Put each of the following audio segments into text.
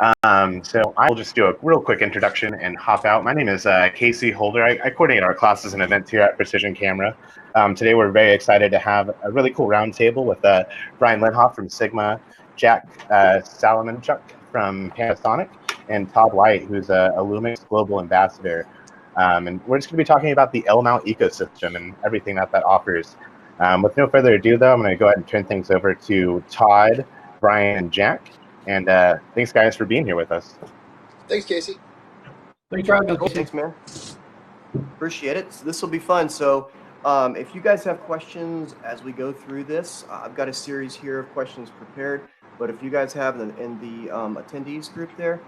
So I will just do a real quick introduction and hop out. My name is Casey Holder. I coordinate our classes and events here at Precision Camera. Today we're very excited to have a really cool roundtable with Brian Linhoff from Sigma, Jack Salamanchuk from Panasonic, and Todd White, who's a Lumix Global Ambassador. And we're just going to be talking about the L-mount ecosystem and everything that offers. With no further ado, though, I'm going to go ahead and turn things over to Todd, Brian, and Jack. And thanks, guys, for being here with us. Thanks, Casey. Thanks for having us. Cool. Thanks, man. Appreciate it. So this will be fun. So if you guys have questions as we go through this, I've got a series here of questions prepared. But if you guys have them in the attendees group there,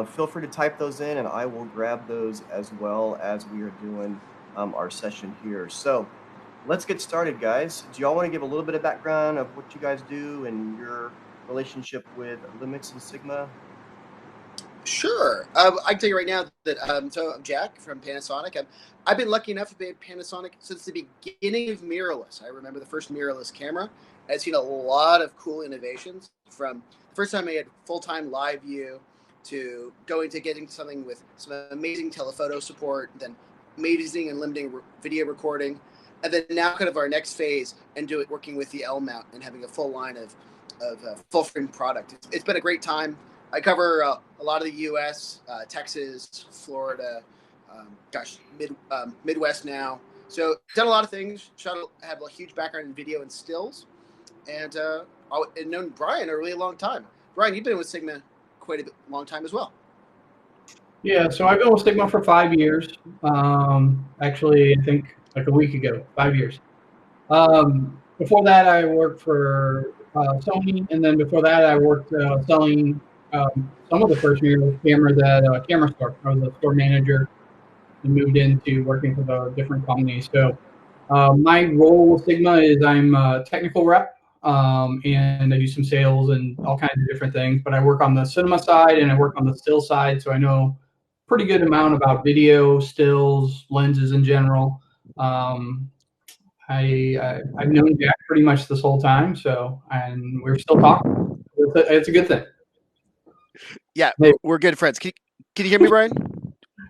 feel free to type those in, and I will grab those as well as we are doing our session here. So let's get started, guys. Do y'all want to give a little bit of background of what you guys do and your relationship with Lumix and Sigma? Sure. I can tell you right now that so I'm Jack from Panasonic. I've been lucky enough to be at Panasonic since the beginning of mirrorless. I remember the first mirrorless camera. I've seen a lot of cool innovations, from the first time I had full-time live view to going to getting something with some amazing telephoto support, then amazing and limiting video recording, and then now kind of our next phase and working with the L mount and having a full line of full frame product. It's been a great time. I cover a lot of the U.S., Texas, Florida, Midwest now. So done a lot of things. Have a huge background in video and stills, and known Brian a really long time. Brian, you've been with Sigma quite a long time as well. Yeah, so I've been with Sigma for 5 years. Actually, I think like a week ago, 5 years. Before that, I worked for Sony, and then before that, I worked selling some of the first cameras at Camera Store. I was a store manager and moved into working for the different companies. So my role with Sigma is I'm a technical rep, and I do some sales and all kinds of different things. But I work on the cinema side and I work on the still side, so I know a pretty good amount about video, stills, lenses in general. I've known Jack pretty much this whole time, and we're still talking. It's a good thing. Yeah, we're good friends. Can you hear me, Brian?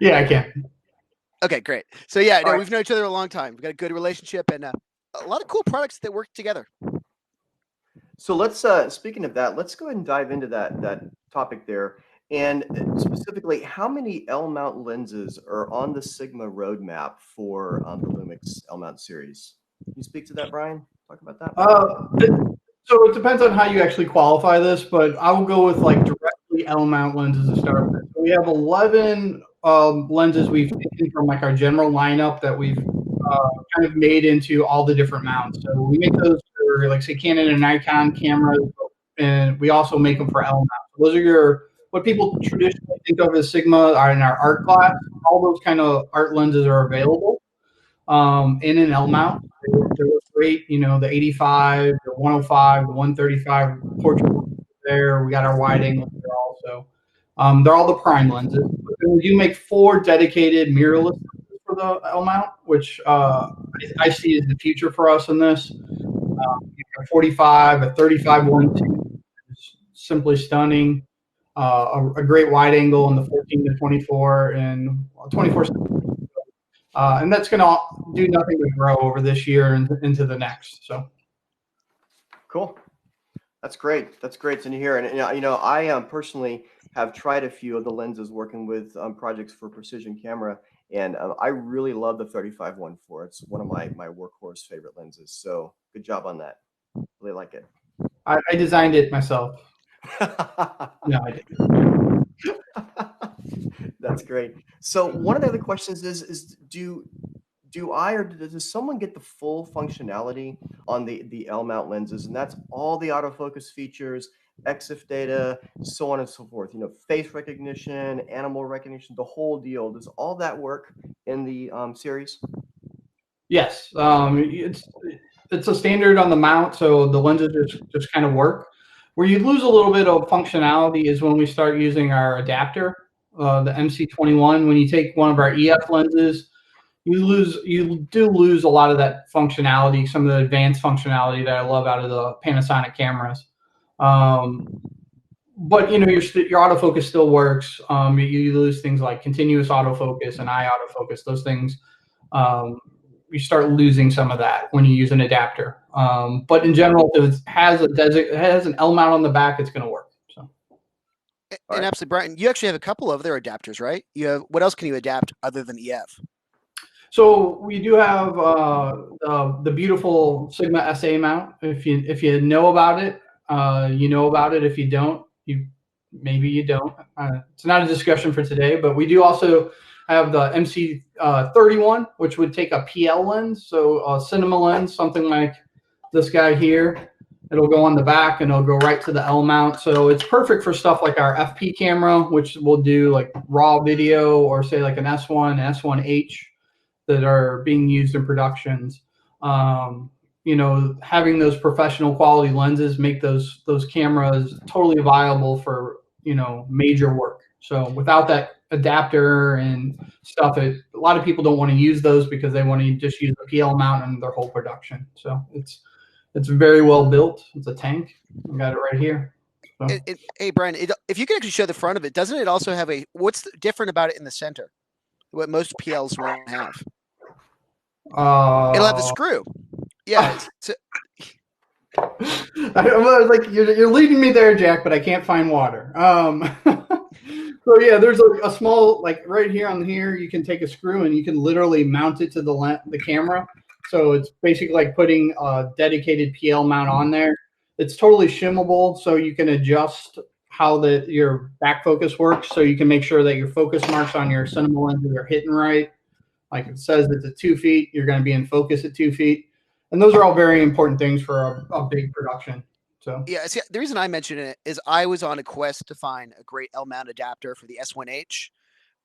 Yeah, I can. Okay, great. So yeah, no, we've known each other a long time. We've got a good relationship and a lot of cool products that work together. So let's, speaking of that, let's go ahead and dive into that topic there. And specifically, how many L-mount lenses are on the Sigma roadmap for the Lumix L-mount series? Can you speak to that, Brian? Talk about that. So it depends on how you actually qualify this, but I will go with like directly L-mount lenses to start with. So we have 11 lenses we've taken from like our general lineup that we've kind of made into all the different mounts. So we make those for like say Canon and Nikon cameras, and we also make them for L-mount. So those are what people traditionally think of as Sigma are in our art class. All those kind of art lenses are available in an L mount. They look great, the 85, the 105, the 135 portrait there. We got our wide angle there also. They're all the prime lenses. But then we do make 4 dedicated mirrorless lenses for the L mount, which I see as the future for us in this. A 45, a 35 1.2 is simply stunning. A great wide angle in the 14 to 24 and 24. And that's going to do nothing but grow over this year and into the next. So, cool. That's great. That's great to hear. And I personally have tried a few of the lenses working with projects for Precision Camera, and I really love the 35-1.4. It's one of my workhorse favorite lenses. So good job on that. Really like it. I designed it myself. No, I didn't. That's great. So one of the other questions is do I or does someone get the full functionality on the L mount lenses? And that's all the autofocus features, EXIF data, so on and so forth. Face recognition, animal recognition, the whole deal. Does all that work in the series? Yes, it's a standard on the mount, so the lenses just kind of work. Where you lose a little bit of functionality is when we start using our adapter, the MC21. When you take one of our EF lenses, you do lose a lot of that functionality, some of the advanced functionality that I love out of the Panasonic cameras. But your autofocus still works. You lose things like continuous autofocus and eye autofocus. Those things, you start losing some of that when you use an adapter. But in general, if it has an L mount on the back, it's going to work. So. And absolutely, Brian, you actually have a couple of other adapters, right? You have, what else can you adapt other than EF? So we do have the beautiful Sigma SA mount. If you know about it, you know about it. If you don't, maybe you don't. It's not a discussion for today, but we do also have the MC 31, which would take a PL lens, so a cinema lens, something like this guy here. It'll go on the back and it'll go right to the L mount. So it's perfect for stuff like our FP camera, which will do like raw video, or say like an S1, S1H that are being used in productions. Having those professional quality lenses make those cameras totally viable for major work. So without that adapter and stuff, a lot of people don't want to use those because they want to just use the PL mount in their whole production. So it's very well built. It's a tank. I got it right here. So. Hey Brian, if you could actually show the front of it, doesn't it also have what's different about it in the center? What most PLs won't have. It'll have the screw. Yeah. I was like, you're leading me there, Jack, but I can't find water. So yeah, there's a small, like right here on here, you can take a screw and you can literally mount it to the camera. So it's basically like putting a dedicated PL mount on there. It's totally shimmable, so you can adjust how your back focus works. So you can make sure that your focus marks on your cinema lenses are hitting right. Like it says it's at 2 feet, you're going to be in focus at 2 feet. And those are all very important things for a big production. So yeah, see, the reason I mention it is I was on a quest to find a great L mount adapter for the S1H,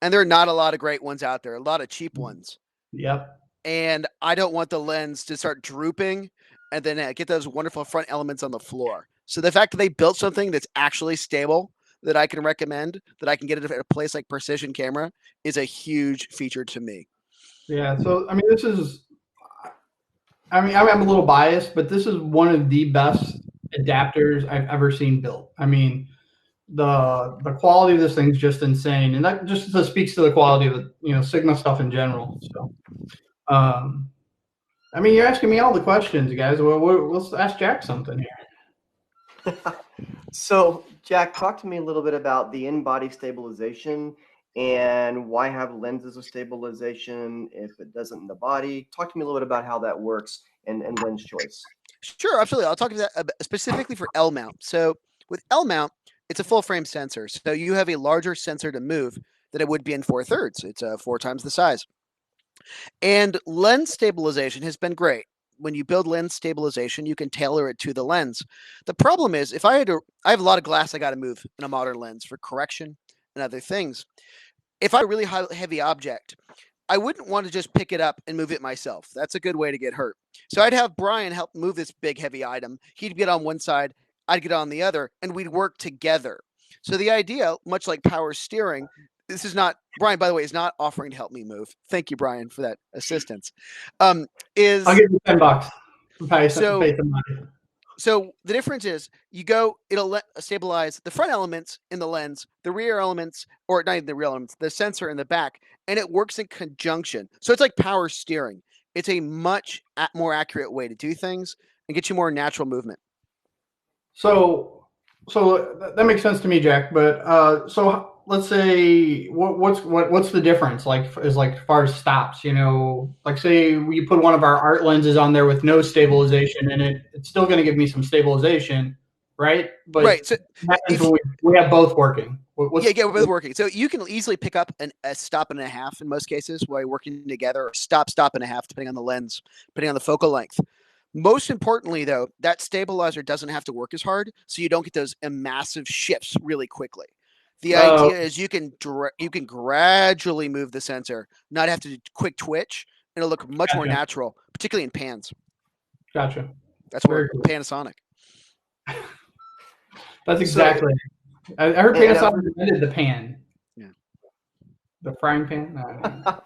and there are not a lot of great ones out there, a lot of cheap ones. Yep. And I don't want the lens to start drooping and then get those wonderful front elements on the floor. So the fact that they built something that's actually stable that I can recommend, that I can get it at a place like Precision Camera, is a huge feature to me. Yeah. So, I mean, I'm a little biased, but this is one of the best adapters I've ever seen built. I mean, the quality of this thing's just insane, and that just speaks to the quality of the Sigma stuff in general. So, I mean, you're asking me all the questions, guys. Well, let's ask Jack something here. So, Jack, talk to me a little bit about the in-body stabilization and why have lenses of stabilization if it doesn't in the body. Talk to me a little bit about how that works and lens choice. Sure, absolutely. I'll talk about that specifically for L mount. So with L mount, it's a full frame sensor. So you have a larger sensor to move than it would be in 4/3. It's 4 times the size. And lens stabilization has been great. When you build lens stabilization, you can tailor it to the lens. The problem is, I have a lot of glass I got to move in a modern lens for correction and other things. If I have a really heavy object, I wouldn't want to just pick it up and move it myself. That's a good way to get hurt. So I'd have Brian help move this big, heavy item. He'd get on one side, I'd get on the other, and we'd work together. So the idea, much like power steering, this is not, Brian, by the way, is not offering to help me move. Thank you, Brian, for that assistance. I'll give you $10. So the difference is it'll stabilize the front elements in the lens, the rear elements, or not even the rear elements, the sensor in the back, and it works in conjunction. So it's like power steering. It's a much more accurate way to do things and get you more natural movement. So that makes sense to me, Jack. But so let's say what's the difference? Like as far as stops, like say we put one of our art lenses on there with no stabilization, and it's still going to give me some stabilization, right? But right. So we have both working. We're both working. So you can easily pick up a stop and a half in most cases while you're working together, or stop and a half, depending on the lens, depending on the focal length. Most importantly, though, that stabilizer doesn't have to work as hard, so you don't get those massive shifts really quickly. The idea is you can gradually move the sensor, not have to do quick twitch, and it'll look much more natural, particularly in pans. Gotcha. That's where Panasonic. That's exactly. I heard Panasonic invented the pan. Yeah. The frying pan. No.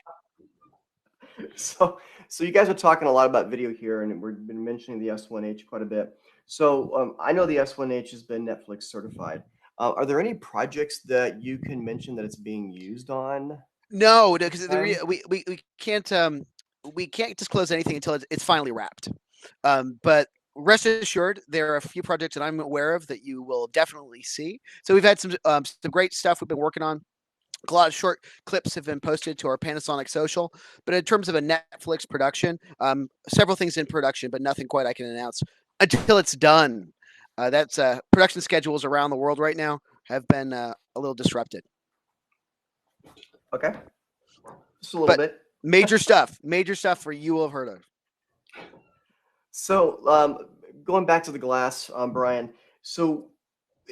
So you guys are talking a lot about video here, and we've been mentioning the S1H quite a bit. So I know the S1H has been Netflix certified. Are there any projects that you can mention that it's being used on? No, because we can't disclose anything until it's finally wrapped. But rest assured, there are a few projects that I'm aware of that you will definitely see. So we've had some great stuff we've been working on. A lot of short clips have been posted to our Panasonic social. But in terms of a Netflix production, several things in production, but nothing quite I can announce until it's done. That's production schedules around the world right now have been a little disrupted. Okay, just a little bit. Major stuff for you will have heard of. So going back to the glass, Brian. So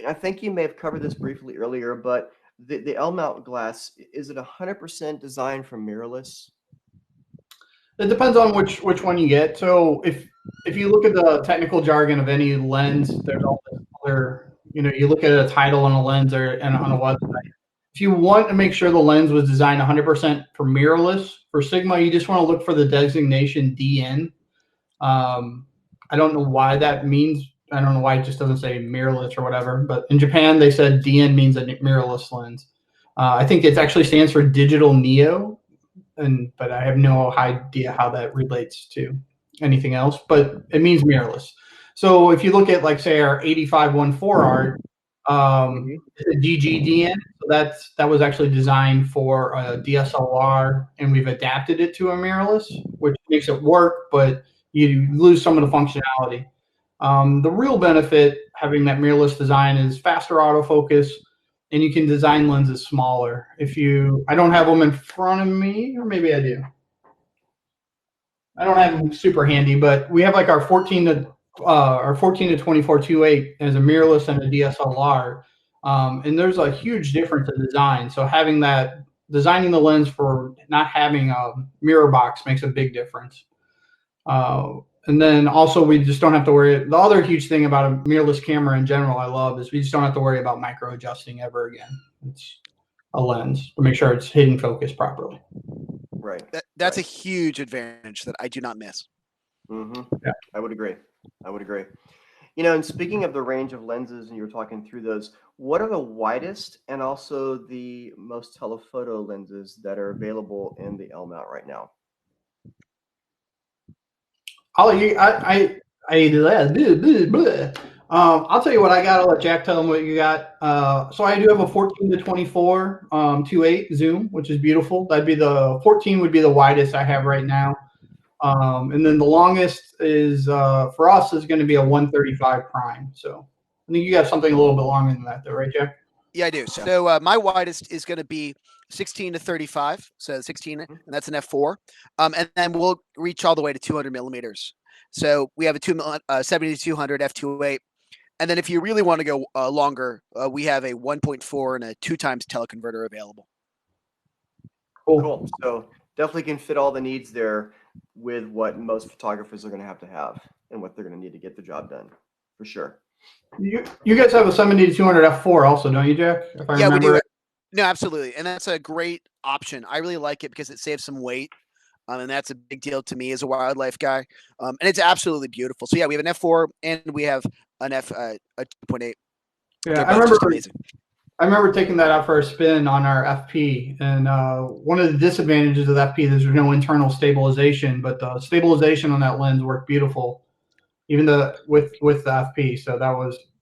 I think you may have covered this briefly earlier, but the L mount glass, is it 100% designed for mirrorless? It depends on which one you get. So if you look at the technical jargon of any lens, there's all this other, you look at a title on a lens or on a website. If you want to make sure the lens was designed 100% for mirrorless, for Sigma, you just want to look for the designation DN. I don't know why that means. I don't know why it just doesn't say mirrorless or whatever. But in Japan, they said DN means a mirrorless lens. I think it actually stands for digital neo, but I have no idea how that relates to anything else. But it means mirrorless. So if you look at, like, say, our 8514 art, it's a DGDN. So that was actually designed for a DSLR, and we've adapted it to a mirrorless, which makes it work, but you lose some of the functionality. The real benefit having that mirrorless design is faster autofocus, and you can design lenses smaller. I don't have them in front of me, or maybe I do. I don't have them super handy, but we have like our 14 to 24 2.8 as a mirrorless and a DSLR, and there's a huge difference in design. So designing the lens for not having a mirror box makes a big difference. And then also we just don't have to worry. The other huge thing about a mirrorless camera in general I love is we just don't have to worry about micro adjusting ever again. It's a lens to make sure it's hitting focus properly. Right. That's a huge advantage that I do not miss. Mm-hmm. Yeah, I would agree. And speaking of the range of lenses, and you were talking through those, what are the widest and also the most telephoto lenses that are available in the L mount right now? I'll tell you what I got. I'll let Jack tell them what you got. So I do have a 14 to 24 2.8 zoom, which is beautiful. That'd be the 14 would be the widest I have right now. And then the longest is for us is going to be a 135 prime. So I think you got something a little bit longer than that, though, right, Jack? Yeah, I do. So my widest is going to be 16 to 35. So 16, and that's an f4. And then we'll reach all the way to 200 millimeters. So we have a 70 to 200 f2.8. And then if you really want to go longer, we have a 1.4 and a 2 times teleconverter available. Cool. So definitely can fit all the needs there with what most photographers are going to have and what they're going to need to get the job done, for sure. You guys have a 70 to 200 f4 also, don't you, Jack? If I remember we do. Right. No, absolutely. And that's a great option. I really like it because it saves some weight. And that's a big deal to me as a wildlife guy. And it's absolutely beautiful. So yeah, we have an f4 and we have an a 2.8. Yeah, I remember taking that out for a spin on our FP, and one of the disadvantages of the FP is there's no internal stabilization, but the stabilization on that lens worked beautiful, even with the FP. So it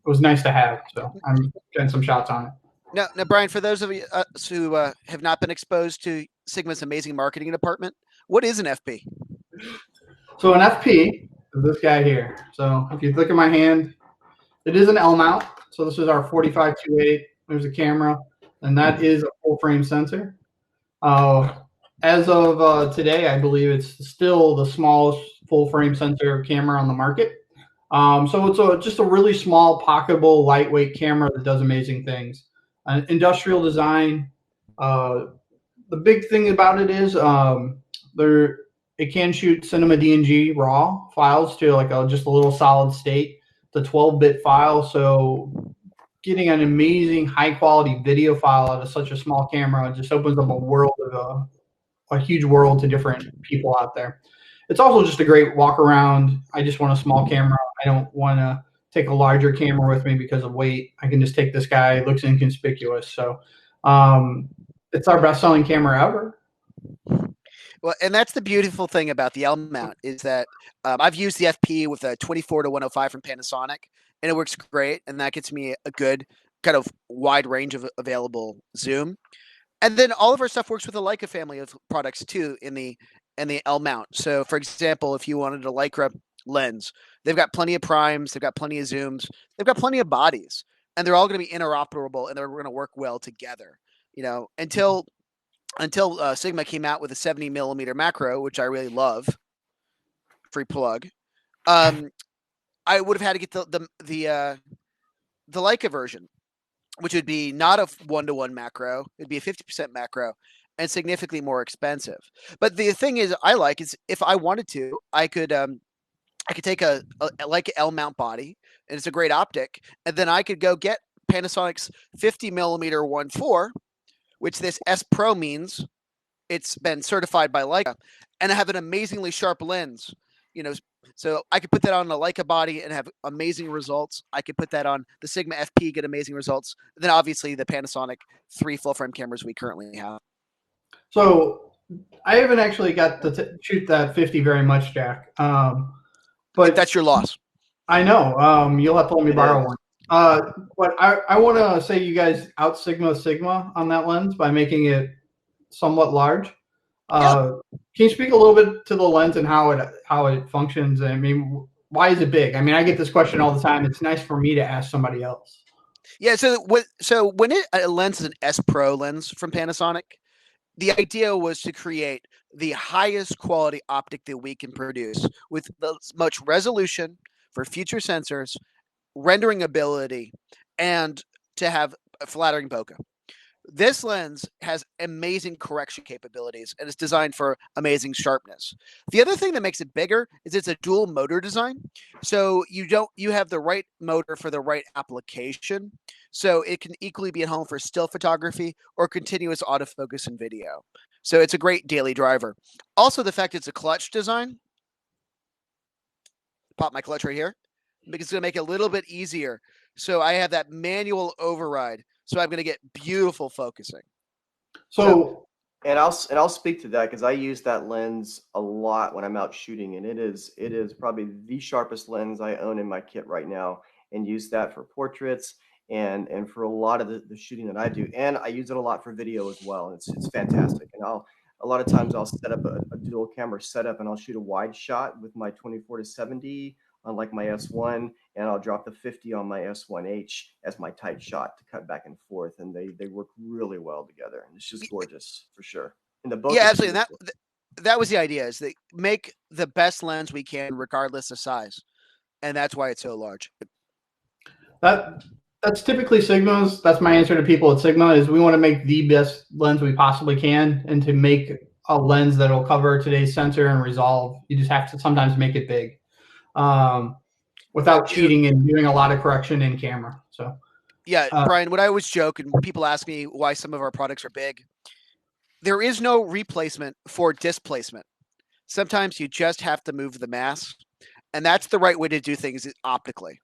was nice to have. So I'm getting some shots on it. Now, Brian, for those of you who have not been exposed to Sigma's amazing marketing department, what is an FP? So an FP is this guy here. So if you look at my hand, it is an L mount. So this is our 45 2.8. There's a camera, and that is a full frame sensor. As of today, I believe it's still the smallest full frame sensor camera on the market. So it's just a really small, pocketable, lightweight camera that does amazing things. Industrial design. The big thing about it is it can shoot cinema DNG raw files to like just a little solid state. It's a 12-bit file, so getting an amazing high-quality video file out of such a small camera just opens up a huge world to different people out there. It's also just a great walk around. I just want a small camera. I don't want to take a larger camera with me because of weight. I can just take this guy. It looks inconspicuous. So it's our best-selling camera ever. Well, and that's the beautiful thing about the L mount is that I've used the FP with a 24 to 105 from Panasonic, and it works great. And that gets me a good kind of wide range of available zoom. And then all of our stuff works with the Leica family of products too in the L mount. So, for example, if you wanted a Leica lens, they've got plenty of primes, they've got plenty of zooms, they've got plenty of bodies, and they're all going to be interoperable and they're going to work well together. You know, until Sigma came out with a 70 millimeter macro, which I really love, free plug. I would have had to get the Leica version, which would be not a 1-to-1 macro. It'd be a 50% macro and significantly more expensive. But the thing is, I like is if I wanted to, I could take a Leica L mount body, and it's a great optic, and then I could go get Panasonic's 50 millimeter 1.4, which this S Pro means it's been certified by Leica, and I have an amazingly sharp lens. You know, so I could put that on a Leica body and have amazing results. I could put that on the Sigma FP, get amazing results. And then obviously the Panasonic 3 full frame cameras we currently have. So I haven't actually got to shoot that 50 very much, Jack. But that's your loss. I know. You'll have to let me borrow one. But I want to say you guys out Sigma on that lens by making it somewhat large. Can you speak a little bit to the lens and how it functions? I mean, why is it big? I mean, I get this question all the time. It's nice for me to ask somebody else. Yeah. So when a lens is an S Pro lens from Panasonic, the idea was to create the highest quality optic that we can produce with as much resolution for future sensors, rendering ability, and to have a flattering bokeh. This lens has amazing correction capabilities and it's designed for amazing sharpness. The other thing that makes it bigger is it's a dual motor design. So you have the right motor for the right application. So it can equally be at home for still photography or continuous autofocus and video. So it's a great daily driver. Also, the fact it's a clutch design. Pop my clutch right here, because it's going to make it a little bit easier. So I have that manual override. So I'm going to get beautiful focusing. So and I'll speak to that because I use that lens a lot when I'm out shooting, and it is probably the sharpest lens I own in my kit right now, and use that for portraits and for a lot of the shooting that I do, and I use it a lot for video as well. It's fantastic, and a lot of times I'll set up a dual camera setup, and I'll shoot a wide shot with my 24 to 70 on like my S1, and I'll drop the 50 on my S1H as my tight shot to cut back and forth, and they work really well together, and it's just gorgeous for sure. And the bokeh, absolutely. That was the idea: is they make the best lens we can, regardless of size, and that's why it's so large. That's typically Sigma's. That's my answer to people at Sigma is we want to make the best lens we possibly can, and to make a lens that'll cover today's sensor and resolve, you just have to sometimes make it big. Without cheating and doing a lot of correction in camera. So yeah, Brian, what I always joke, and people ask me why some of our products are big, there is no replacement for displacement. Sometimes you just have to move the mass, and that's the right way to do things optically.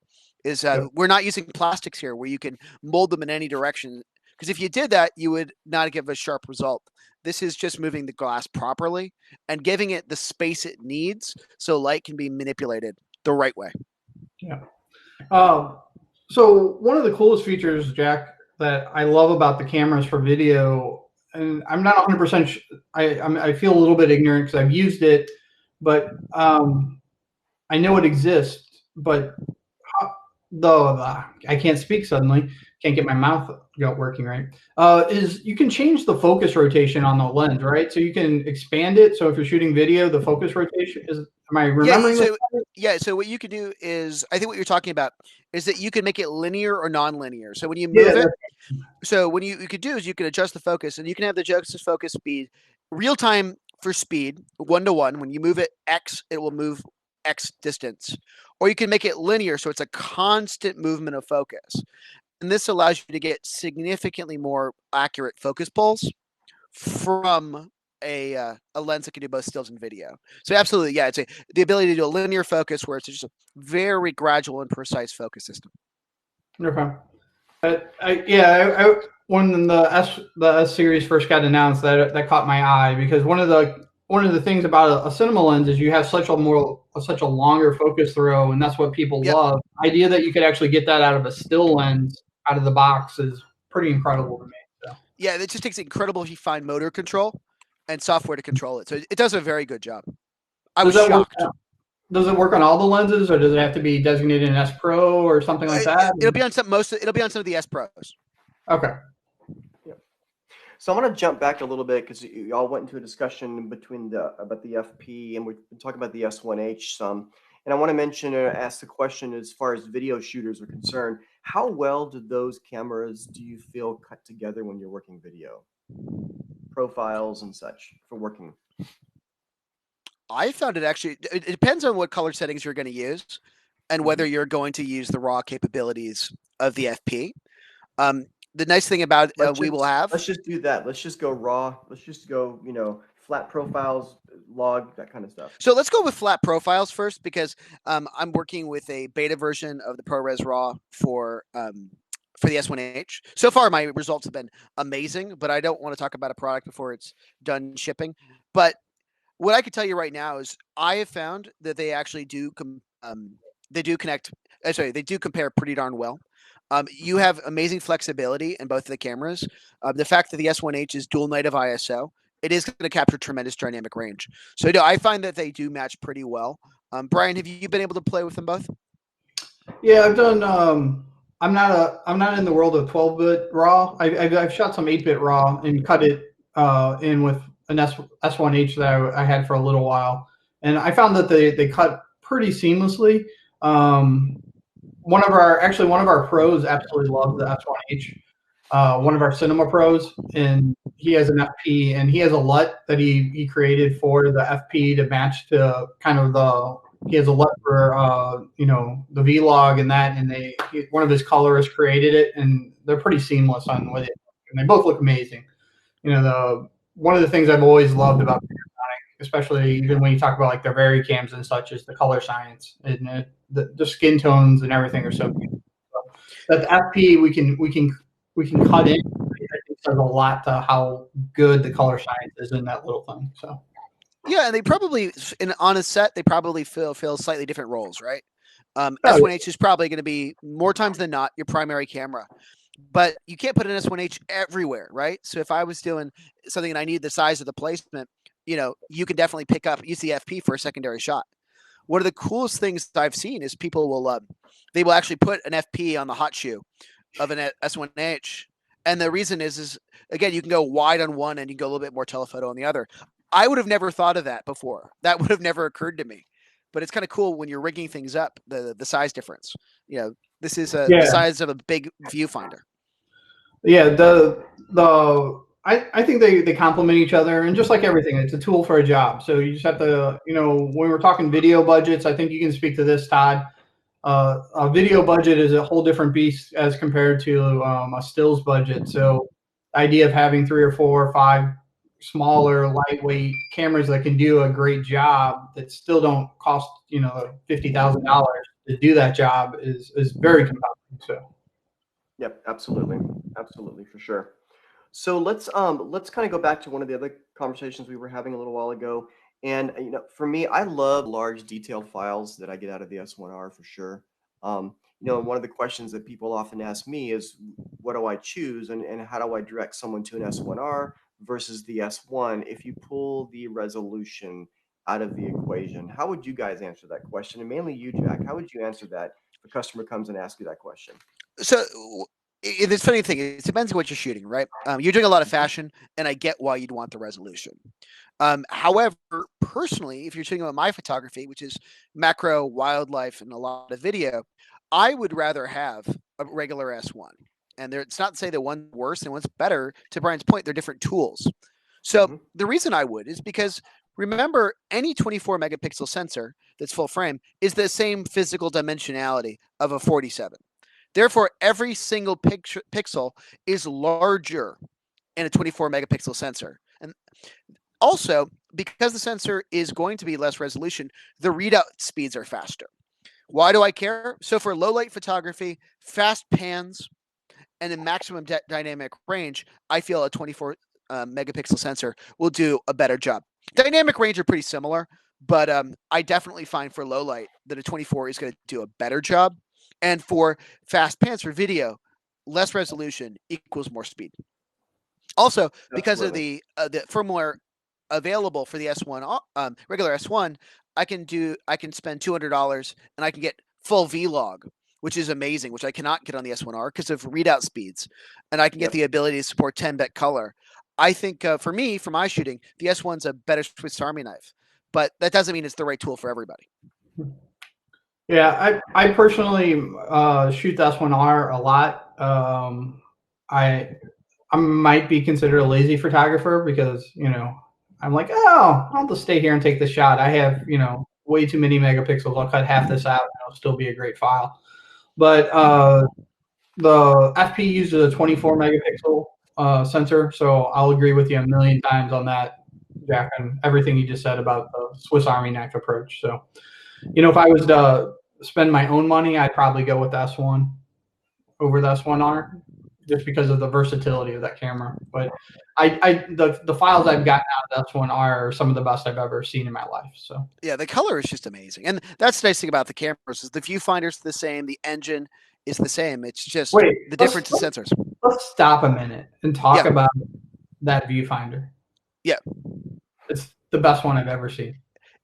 We're not using plastics here where you can mold them in any direction, because if you did that, you would not give a sharp result. This is just moving the glass properly and giving it the space it needs so light can be manipulated the right way. Yeah. So one of the coolest features, Jack, that I love about the cameras for video, and I'm not 100%. I feel a little bit ignorant because I've used it, but I know it exists. But I can't speak suddenly. Can't get my mouth working right. Is you can change the focus rotation on the lens, right? So you can expand it. So if you're shooting video, the focus rotation is. Am I remembering? So what you can do is, I think what you're talking about is that you can make it linear or non-linear. So when you move it, so when you could do is you can adjust the focus, and you can have the adjusted focus speed real time for speed 1-to-1. When you move it X, it will move X distance, or you can make it linear, so it's a constant movement of focus. And this allows you to get significantly more accurate focus pulls from a lens that can do both stills and video. So absolutely, yeah, it's the ability to do a linear focus where it's just a very gradual and precise focus system. Okay. When the S series first got announced, that caught my eye, because one of the things about a cinema lens is you have such a longer focus throw, and that's what people love. The idea that you could actually get that out of a still lens out of the box is pretty incredible to me. So. Yeah, it just takes incredible fine motor control and software to control it. So it does a very good job. I was shocked. Does it work on all the lenses, or does it have to be designated an S Pro or something like that? It'll be on some of the S Pros. Okay. Yep. So I'm going to jump back a little bit, because y'all went into a discussion about the FP, and we've been talking about the S1H some. And I want to mention or ask the question, as far as video shooters are concerned, how well do those cameras, do you feel, cut together when you're working video? Profiles and such for working. I found it depends on what color settings you're going to use and whether you're going to use the raw capabilities of the FP. The nice thing about let's just do that. Let's just go raw. Let's just go, flat profiles, log, that kind of stuff. So let's go with flat profiles first, because I'm working with a beta version of the ProRes RAW for the S1H. So far, my results have been amazing, but I don't want to talk about a product before it's done shipping. But what I can tell you right now is I have found that they actually do they do compare pretty darn well. You have amazing flexibility in both of the cameras. The fact that the S1H is dual native ISO, it is going to capture tremendous dynamic range. So I find that they do match pretty well. Brian, have you been able to play with them both? Yeah, I've done. I'm not in the world of 12-bit RAW. I've shot some 8-bit RAW and cut it in with an S1H that I had for a little while, and I found that they cut pretty seamlessly. One of our pros absolutely loves the S1H. One of our cinema pros, and he has an FP, and he has a LUT that he created for the FP to match to kind of he has a LUT for the vlog and that, and one of his colorists created it, and they're pretty seamless on with it, and they both look amazing. One of the things I've always loved about Panasonic, especially even when you talk about like their Varicams and such, is the color science, and the skin tones and everything are so beautiful. So that FP we can cut in. I think says a lot to how good the color science is in that little thing. So yeah, and they probably on a set they probably fill slightly different roles, right? S1H is probably going to be more times than not your primary camera. But you can't put an S1H everywhere, right? So if I was doing something and I need the size of the placement, you can definitely use the FP for a secondary shot. One of the coolest things I've seen is people will actually put an FP on the hot shoe of an S1H. And the reason is again, you can go wide on one and you can go a little bit more telephoto on the other. I would have never thought of that before. That would have never occurred to me. But it's kind of cool when you're rigging things up, the size difference. This is the size of a big viewfinder. Yeah, I think they complement each other, and just like everything, it's a tool for a job. So you just have to, when we're talking video budgets, I think you can speak to this, Todd. A video budget is a whole different beast as compared to a stills budget. So the idea of having 3 or 4 or 5 smaller, lightweight cameras that can do a great job that still don't cost $50,000 to do that job is very compelling. So. Yep, absolutely, for sure. So let's kind of go back to one of the other conversations we were having a little while ago. And for me, I love large detailed files that I get out of the S1R for sure. One of the questions that people often ask me is, what do I choose, and how do I direct someone to an S1R versus the S1 if you pull the resolution out of the equation? How would you guys answer that question? And mainly you, Jack, how would you answer that if a customer comes and asks you that question? So this funny thing, it depends on what you're shooting, right? You're doing a lot of fashion, and I get why you'd want the resolution. However, personally, if you're shooting with my photography, which is macro, wildlife, and a lot of video, I would rather have a regular S1. And it's not to say that one's worse and one's better. To Brian's point, they're different tools. So the reason I would is because, remember, any 24 megapixel sensor that's full frame is the same physical dimensionality of a 47. Therefore, every single pixel is larger in a 24 megapixel sensor. And also, because the sensor is going to be less resolution, the readout speeds are faster. Why do I care? So for low light photography, fast pans, and in maximum dynamic range, I feel a 24 megapixel sensor will do a better job. Dynamic range are pretty similar, but I definitely find for low light that a 24 is going to do a better job. And for fast pans for video, less resolution equals more speed. Also, because of the firmware available for the S1 regular S1, I can spend $200 and I can get full vlog, which is amazing, which I cannot get on the S1R because of readout speeds, and I can get the ability to support 10-bit color. I think for me, for my shooting, the S1's a better Swiss Army knife, but that doesn't mean it's the right tool for everybody. Yeah, I personally shoot the S1R a lot. I might be considered a lazy photographer because, I'm like, oh, I'll just stay here and take the shot. I have, way too many megapixels. I'll cut half this out and it'll still be a great file. But the FP uses a 24 megapixel sensor, so I'll agree with you a million times on that, Jack, and everything you just said about the Swiss Army knife approach. So, if I was to spend my own money, I'd probably go with the S1 over the S1R, just because of the versatility of that camera. But the files I've gotten out of S1R are some of the best I've ever seen in my life. So yeah, the color is just amazing, and that's the nice thing about the cameras is the viewfinder's the same, the engine is the same. It's just the difference in sensors. Let's stop a minute and talk about that viewfinder. Yeah, it's the best one I've ever seen.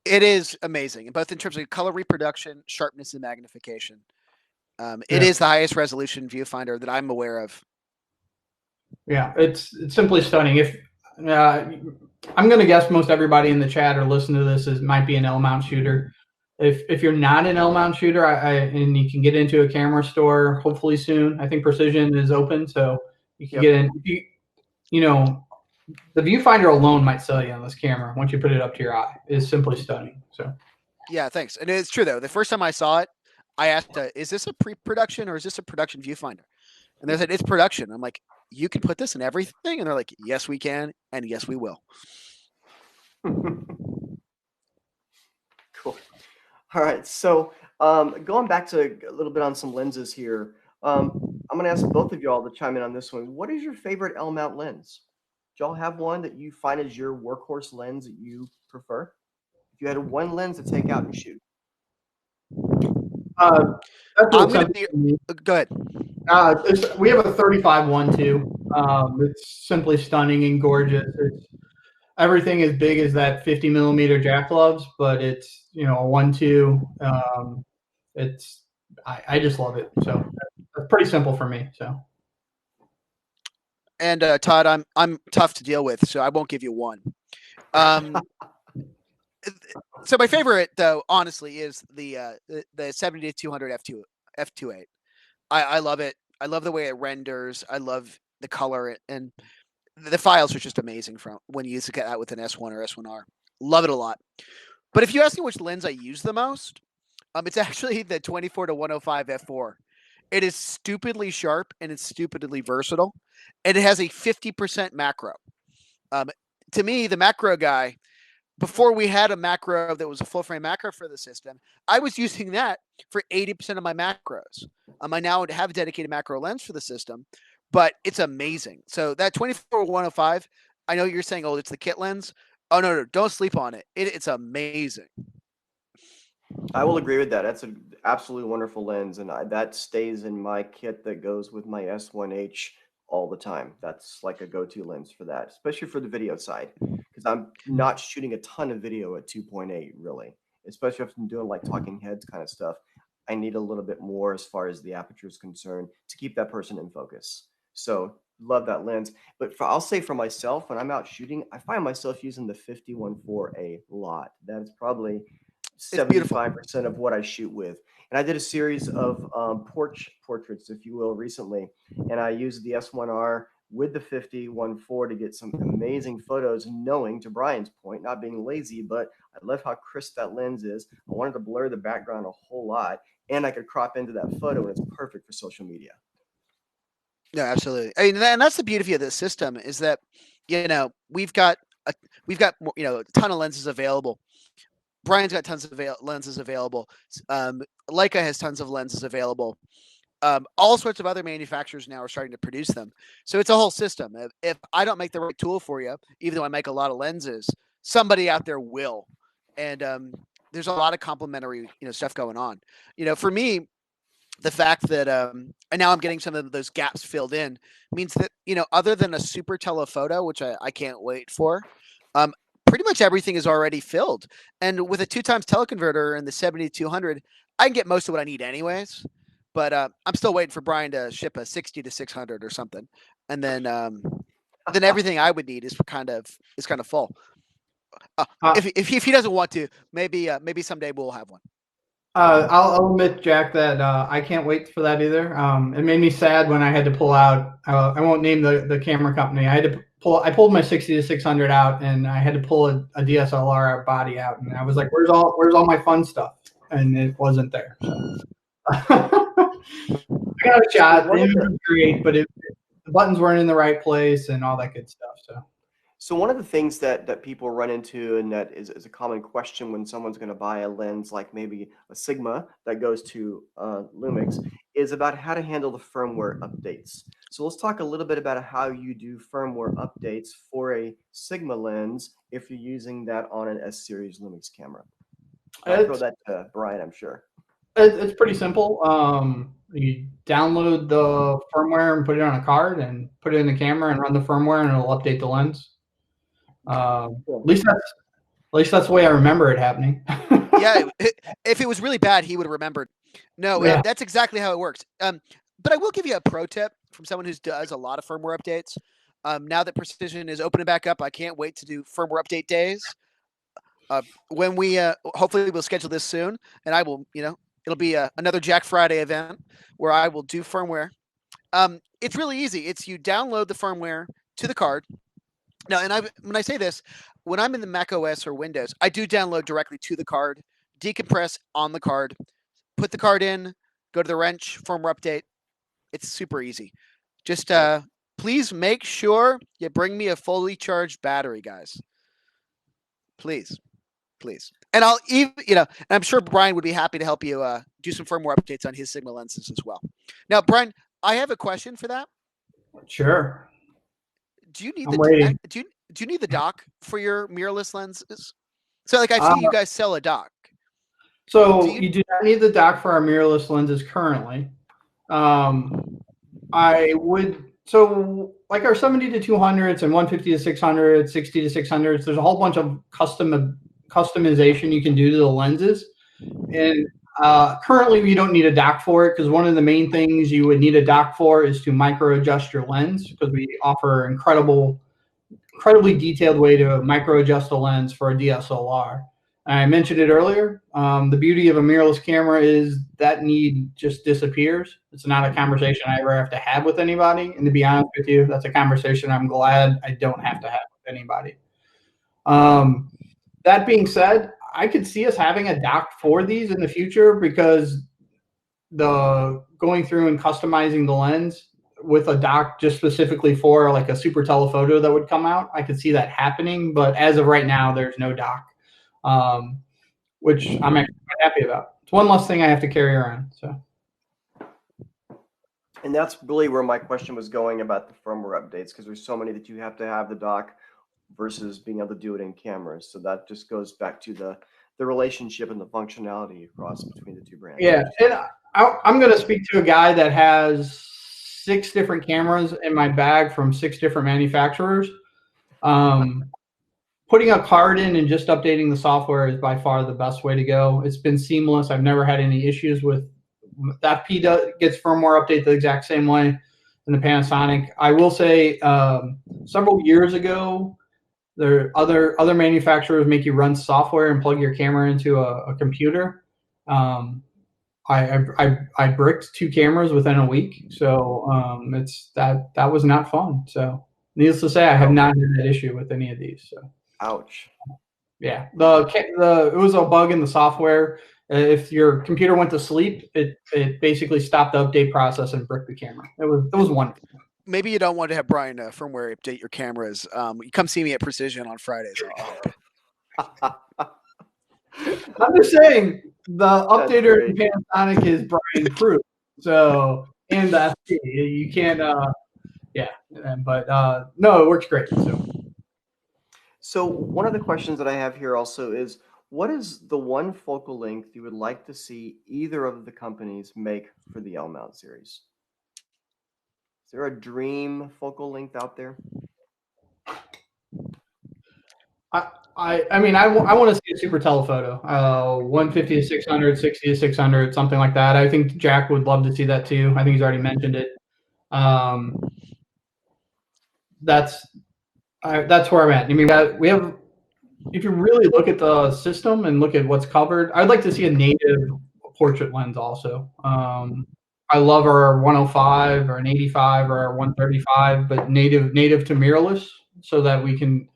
It is amazing, both in terms of color reproduction, sharpness, and magnification. It is the highest resolution viewfinder that I'm aware of. Yeah, it's simply stunning. If I'm going to guess most everybody in the chat or listen to this might be an L-mount shooter. If you're not an L-mount shooter, and you can get into a camera store hopefully soon. I think Precision is open, so you can get in. The viewfinder alone might sell you on this camera once you put it up to your eye. It's simply stunning. So yeah, thanks. And it's true though. The first time I saw it, I asked, "Is this a pre-production or is this a production viewfinder?" And they said, "It's production." I'm like, "You can put this in everything?" And they're like, "Yes, we can, and yes, we will." Cool. All right. So going back to a little bit on some lenses here, I'm going to ask both of y'all to chime in on this one. What is your favorite L-mount lens? Do y'all have one that you find as your workhorse lens that you prefer? If you had one lens to take out and shoot. Go ahead. We have a 35-1.2. It's simply stunning and gorgeous. It's everything as big as that 50 millimeter Jack loves, but it's a 1.2. I just love it. So it's pretty simple for me. So. And Todd, I'm tough to deal with, so I won't give you one. So my favorite, though, honestly, is the 70-200 f2.8. I love it. I love the way it renders. I love the color, and the files are just amazing from when you use it with an S1 or S1R. Love it a lot. But if you ask me which lens I use the most, it's actually the 24-105 f4. It is stupidly sharp and it's stupidly versatile, and it has a 50% macro. To me, the macro guy, before we had a macro that was a full frame macro for the system, I was using that for 80% of my macros. I now have a dedicated macro lens for the system, but it's amazing. So that 24-105, I know you're saying, oh, it's the kit lens. Oh, no, don't sleep on it. It's amazing. I will agree with that. That's an absolutely wonderful lens, and that stays in my kit that goes with my S1H all the time. That's like a go-to lens for that, especially for the video side, because I'm not shooting a ton of video at 2.8 really, especially if I'm doing like talking heads kind of stuff. I need a little bit more as far as the aperture is concerned to keep that person in focus. So love that lens. But I'll say for myself, when I'm out shooting, I find myself using the 50-1.4 a lot. That's probably 75% of what I shoot with. And I did a series of portraits, if you will, recently. And I used the S1R with the 50-1.4 to get some amazing photos, knowing, to Brian's point, not being lazy, but I love how crisp that lens is. I wanted to blur the background a whole lot, and I could crop into that photo, and it's perfect for social media. No, absolutely. I mean, and that's the beauty of this system is that, we've got we've got a ton of lenses available. Brian's got tons of lenses available. Leica has tons of lenses available. All sorts of other manufacturers now are starting to produce them. So it's a whole system. If I don't make the right tool for you, even though I make a lot of lenses, somebody out there will. And there's a lot of complementary, stuff going on. For me, the fact that and now I'm getting some of those gaps filled in means that, other than a super telephoto, which I can't wait for, pretty much everything is already filled. And with a 2x teleconverter and the 70-200, I can get most of what I need anyways. But I'm still waiting for Brian to ship a 60-600 or something, and then everything I would need is kind of full. If he doesn't want to, maybe someday we'll have one. I'll admit, Jack, that I can't wait for that either. It made me sad when I had to pull out. I won't name the camera company. I pulled my 60-600 out, and I had to pull a DSLR body out, and I was like, "Where's all my fun stuff?" And it wasn't there. So. I got a shot. The image was great, but the buttons weren't in the right place and all that good stuff. So one of the things that people run into, and that is a common question when someone's going to buy a lens like maybe a Sigma that goes to Lumix, is about how to handle the firmware updates. So let's talk a little bit about how you do firmware updates for a Sigma lens if you're using that on an S-series Lumix camera. I'll throw that to Brian, I'm sure. It's pretty simple. You download the firmware and put it on a card and put it in the camera and run the firmware, and it'll update the lens. At least that's the way I remember it happening. Yeah, if it was really bad, he would have remembered. No, yeah. That's exactly how it works. But I will give you a pro tip from someone who does a lot of firmware updates. Now that Precision is opening back up, I can't wait to do firmware update days. When we hopefully we'll schedule this soon, and I will, it'll be another Jack Friday event where I will do firmware. It's really easy. It's you download the firmware to the card. Now, and when I say this, when I'm in the Mac OS or Windows, I do download directly to the card, decompress on the card, put the card in, go to the wrench, firmware update. It's super easy. Just please make sure you bring me a fully charged battery, guys. Please. And I'll even, and I'm sure Brian would be happy to help you do some firmware updates on his Sigma lenses as well. Now, Brian, I have a question for that. Sure. Do you need do you need the dock for your mirrorless lenses? So, like, I see you guys sell a dock. So you do not need the dock for our mirrorless lenses currently. I would. So, like our 70-200s and 150-600s, 60-600s, there's a whole bunch of customization you can do to the lenses, and currently we don't need a dock for it, because one of the main things you would need a dock for is to micro adjust your lens, because we offer incredibly detailed way to micro adjust a lens for a DSLR. I mentioned it earlier. The beauty of a mirrorless camera is that need just disappears. It's not a conversation I ever have to have with anybody, and to be honest with you, that's a conversation I'm glad I don't have to have with anybody. That being said, I could see us having a dock for these in the future, because the going through and customizing the lens with a dock just specifically for like a super telephoto that would come out, I could see that happening. But as of right now, there's no dock, which I'm actually quite happy about. It's one less thing I have to carry around. So. And that's really where my question was going about the firmware updates, because there's so many that you have to have the dock versus being able to do it in cameras. So that just goes back to the relationship and the functionality across between the two brands. Yeah, and I'm going to speak to a guy that has 6 different cameras in my bag from 6 different manufacturers. Putting a card in and just updating the software is by far the best way to go. It's been seamless. I've never had any issues with that. FP gets firmware update the exact same way in the Panasonic. I will say several years ago, there are other manufacturers make you run software and plug your camera into a computer. I bricked 2 cameras within a week, so that was not fun. So needless to say, I have not had that issue with any of these. So. Ouch. Yeah, it was a bug in the software. If your computer went to sleep, it basically stopped the update process and bricked the camera. It was wonderful. maybe you don't want to have Brian firmware update your cameras. You come see me at Precision on Fridays. I'm just saying the updater in Panasonic is Brian Proof. So, and the FP. You can't, but no, it works great. So one of the questions that I have here also is, what is the one focal length you would like to see either of the companies make for the L-mount series? Is there a dream focal length out there? I mean, I want to see a super telephoto, 150 to 600, 60 to 600, something like that. I think Jack would love to see that too. I think he's already mentioned it. That's where I'm at. I mean, we have, if you really look at the system and look at what's covered, I'd like to see a native portrait lens also. I love our 105 or an 85 or our 135, but native to mirrorless, so that we can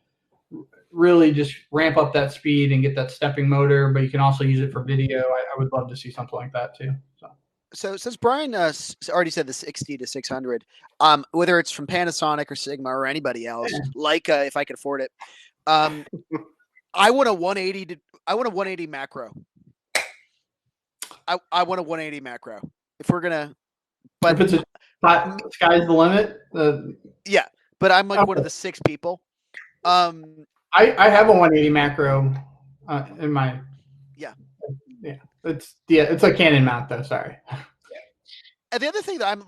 really just ramp up that speed and get that stepping motor, but you can also use it for video. I would love to see something like that too. So since Brian already said the 60 to 600, whether it's from Panasonic or Sigma or anybody else, Leica, if I could afford it, I want a 180 macro. I want a 180 macro. If we're gonna, but if it's sky's the limit. Yeah, but I'm like one of the 6 people. I have a 180 macro in my it's a Canon mount though. Sorry. And the other thing that I'm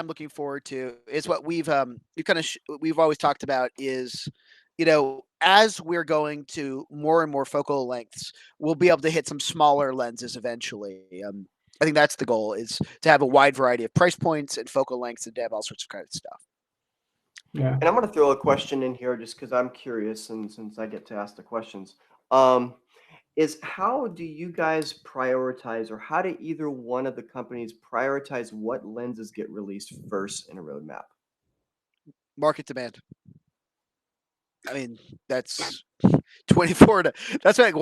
looking forward to is what we've always talked about is, as we're going to more and more focal lengths, we'll be able to hit some smaller lenses eventually. I think that's the goal, is to have a wide variety of price points and focal lengths and to have all sorts of kind of stuff. Yeah. And I'm going to throw a question in here just because I'm curious, and since I get to ask the questions, is how do you guys prioritize, or how do either one of the companies prioritize what lenses get released first in a roadmap? Market demand. I mean, that's 24 to. That's why.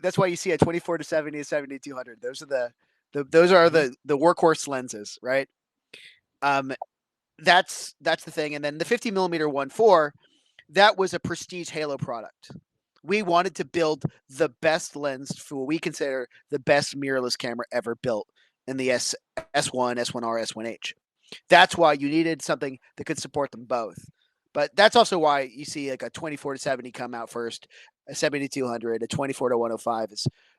That's why you see a 24 to 70 to 7200. Those are the workhorse lenses, right? That's the thing. And then the 50 millimeter 1.4, that was a prestige halo product. We wanted to build the best lens for what we consider the best mirrorless camera ever built in the S1, S1R, S1H. That's why you needed something that could support them both. But that's also why you see like a 24 to 70 come out first, a 7200, a 24 to 105.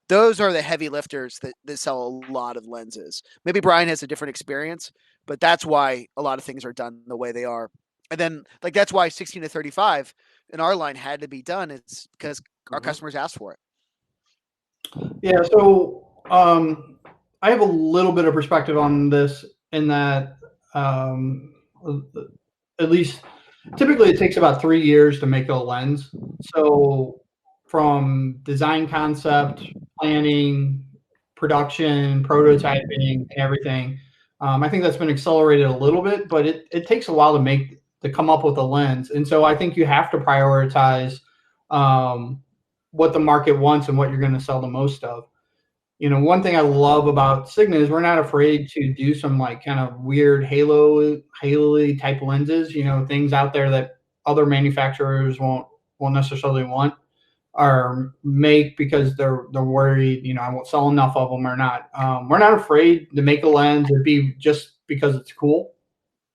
Those are the heavy lifters that sell a lot of lenses. Maybe Brian has a different experience, but that's why a lot of things are done the way they are. And then that's why 16 to 35 in our line had to be done. It's because our customers asked for it. Yeah. So I have a little bit of perspective on this in that at least typically it takes about 3 years to make a lens. So from design concept, planning, production, prototyping, and everything, I think that's been accelerated a little bit, but it takes a while to come up with a lens. And so I think you have to prioritize what the market wants and what you're going to sell the most of. One thing I love about Sigma is we're not afraid to do some kind of weird halo type lenses, things out there that other manufacturers won't necessarily want or make because they're worried, I won't sell enough of them or not. We're not afraid to make a lens and be just because it's cool.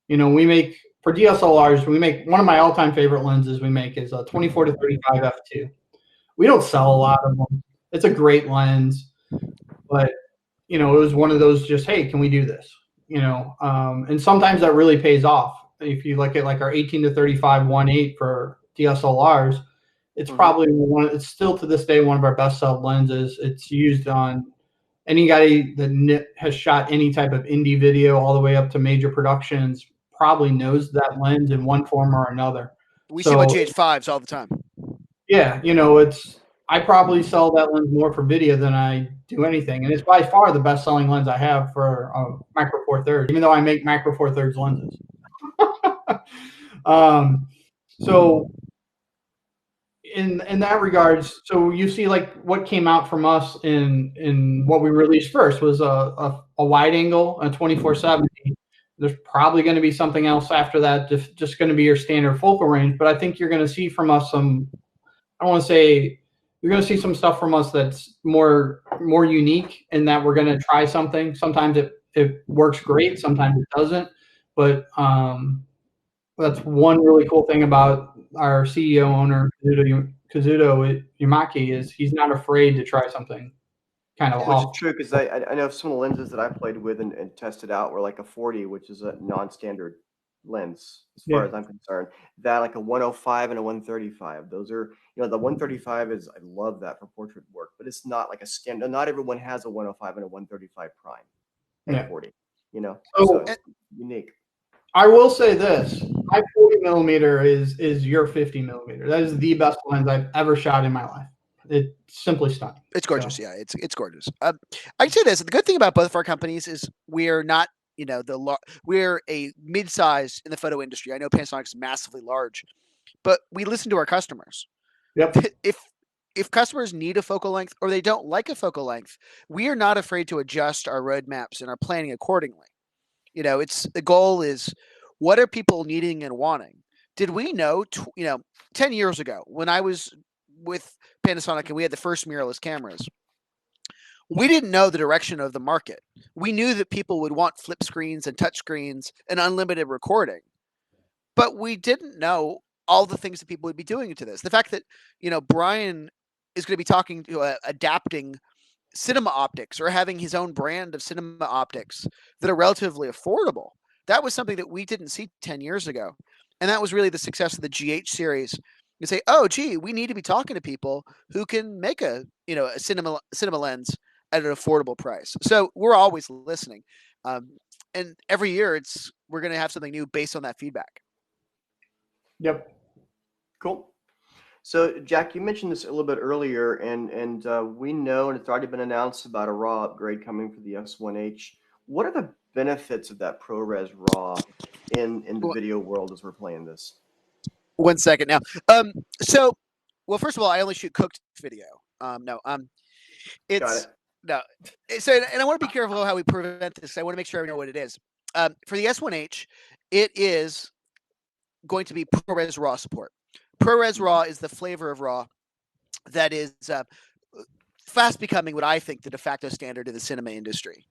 We make for DSLRs, one of my all-time favorite lenses we make is a 24 to 35 f2. We don't sell a lot of them. It's a great lens, but it was one of those just, hey, can we do this? And sometimes that really pays off. If you look at our 18 to 35 1.8 for DSLRs, it's probably it's still to this day one of our best sold lenses. It's used on anybody that has shot any type of indie video all the way up to major productions probably knows that lens in one form or another. We see on GH5s all the time. Yeah, I probably sell that lens more for video than I do anything, and it's by far the best-selling lens I have for Macro Four Thirds, even though I make Macro Four Thirds lenses. So in that regards, so you see what came out from us in what we released first was a wide angle, a 24-70 There's probably going to be something else after that, just going to be your standard focal range. But I think you're going to see from us some, I don't want to say, you're going to see some stuff from us that's more unique in that we're going to try something. Sometimes it works great, sometimes it doesn't. But that's one really cool thing about our CEO owner, Kazuto Yamaki, is he's not afraid to try something kind of Which off. is true, because I know some of the lenses that I played with and tested out were like a 40, which is a non-standard lens as far as I'm concerned. That like a 105 and a 135. Those are, the 135 is, I love that for portrait work, but it's not like a standard. Not everyone has a 105 and a 135 prime and 40. So it's unique. I will say this: my 40 millimeter is your 50 millimeter. That is the best lens I've ever shot in my life. It's simply stunning. It's gorgeous. So. Yeah, it's gorgeous. I can say this: the good thing about both of our companies is we're not, we're a mid-size in the photo industry. I know Panasonic's massively large, but we listen to our customers. Yep. If customers need a focal length or they don't like a focal length, we are not afraid to adjust our roadmaps and our planning accordingly. The goal is, what are people needing and wanting? Did we know, 10 years ago when I was with Panasonic and we had the first mirrorless cameras, we didn't know the direction of the market. We knew that people would want flip screens and touch screens and unlimited recording, but we didn't know all the things that people would be doing to this. The fact that, Brian is going to be talking to adapting cinema optics or having his own brand of cinema optics that are relatively affordable. That was something that we didn't see 10 years ago. And that was really the success of the GH series. You say, oh, gee, we need to be talking to people who can make a cinema lens at an affordable price. So we're always listening. And every year we're going to have something new based on that feedback. Yep. Cool. So, Jack, you mentioned this a little bit earlier, and we know, and it's already been announced about a RAW upgrade coming for the S1H. What are the benefits of that ProRes RAW in the video world as we're playing this? 1 second now. Well, first of all, I only shoot cooked video. It's Got it. No. So, and I want to be careful how we prevent this. I want to make sure I know what it is. For the S1H, it is going to be ProRes RAW support. ProRes RAW is the flavor of RAW that is fast becoming what I think the de facto standard in the cinema industry.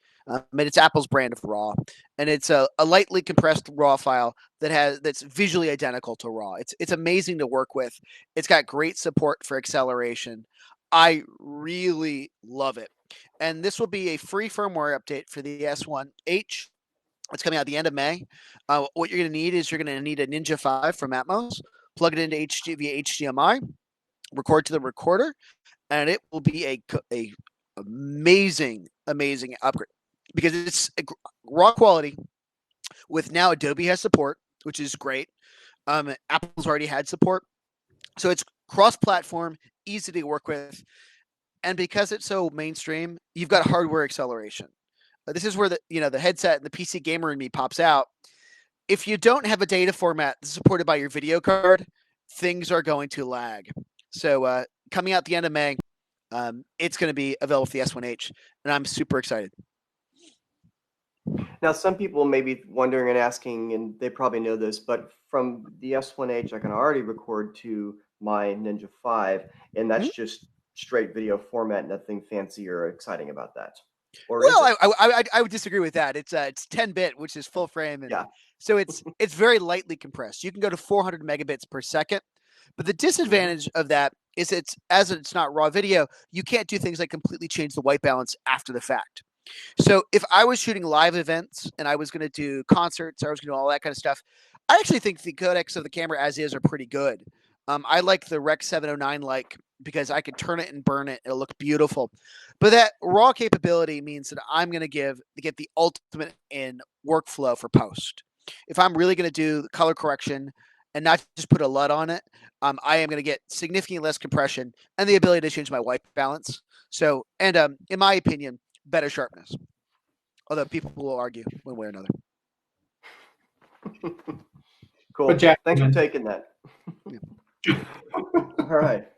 It's Apple's brand of RAW, and it's a lightly compressed RAW file that's visually identical to RAW. It's amazing to work with. It's got great support for acceleration. I really love it. And this will be a free firmware update for the S1H. It's coming out at the end of May. What you're going to need is you're going to need a Ninja 5 from Atmos, plug it into via HDMI, record to the recorder, and it will be a amazing upgrade because it's raw quality with now Adobe has support, which is great. Apple's already had support. So it's cross-platform, easy to work with. And because it's so mainstream, you've got hardware acceleration. This is where the headset and the PC gamer in me pops out. If you don't have a data format that's supported by your video card, things are going to lag. So coming out the end of May, it's going to be available for the S1H, and I'm super excited. Now, some people may be wondering and asking, and they probably know this, but from the S1H, I can already record to my Ninja 5, and that's just straight video format, nothing fancy or exciting about that. Or well, I would disagree with that. It's 10-bit, which is full frame, and so it's very lightly compressed. You can go to 400 megabits per second, but the disadvantage of that is it's not raw video, you can't do things like completely change the white balance after the fact. So if I was shooting live events and I was going to do concerts, I was going to do all that kind of stuff, I actually think the codecs of the camera as is are pretty good. I like the Rec 709 because I can turn it and burn it. It'll look beautiful. But that raw capability means that I'm going to get the ultimate in workflow for post. If I'm really going to do color correction and not just put a LUT on it, I am going to get significantly less compression and the ability to change my white balance. So, and in my opinion, better sharpness. Although people will argue one way or another. Cool. But Jack, thanks for taking that. All right.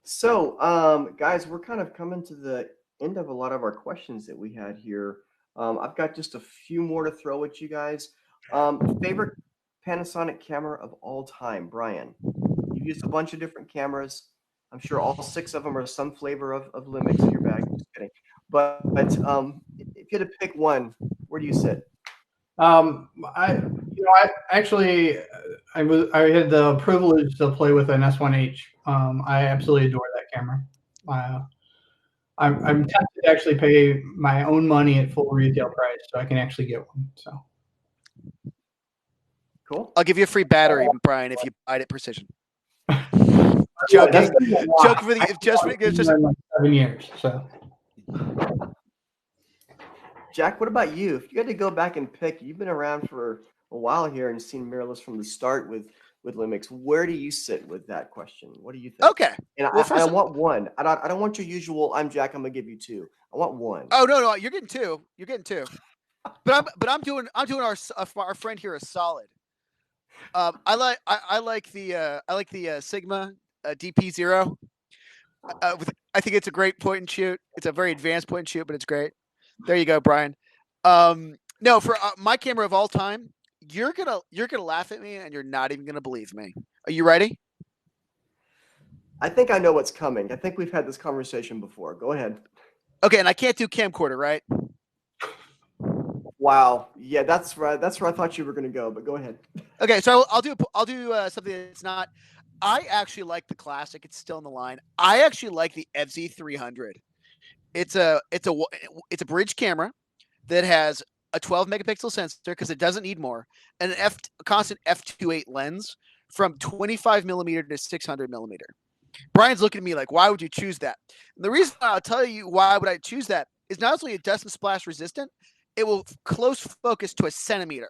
So, guys, we're kind of coming to the end of a lot of our questions that we had here. I've got just a few more to throw at you guys. Favorite Panasonic camera of all time, Brian? You've used a bunch of different cameras. I'm sure all 6 of them are some flavor of Lumix in your bag. Just kidding. But if you had to pick one, where do you sit? I actually I had the privilege to play with an S1H. I absolutely adore that camera. I'm tempted to actually pay my own money at full retail price so I can actually get one. So cool. I'll give you a free battery, Brian, if you buy it at Precision. Joking. Joke for the just like 7 years. So Jack, what about you? If you had to go back and pick, you've been around for a while here and seen mirrorless from the start with Lumix. Where do you sit with that question? What do you think? Okay. And well, I want one. I don't want your usual. I'm Jack. I'm gonna give you 2. I want 1. Oh no, you're getting 2. You're getting 2. But I'm doing our friend here a solid. I like the Sigma DP0. I think it's a great point and shoot. It's a very advanced point and shoot, but it's great. There you go, Brian. No, for my camera of all time, you're gonna laugh at me and you're not even gonna believe me. Are you ready? I think I know what's coming. I think we've had this conversation before. Go ahead. Okay, and I can't do camcorder, right? Wow. Yeah, that's right. That's where I thought you were going to go. But go ahead. Okay, so I'll do something that's not. I actually like the classic. It's still in the line. I actually like the FZ300. It's a bridge camera that has a 12 megapixel sensor because it doesn't need more, and a constant f2.8 lens from 25 millimeter to 600 millimeter. Brian's looking at me like, why would you choose that? And the reason I'll tell you why would I choose that is not only dust and splash resistant, it will close focus to a centimeter.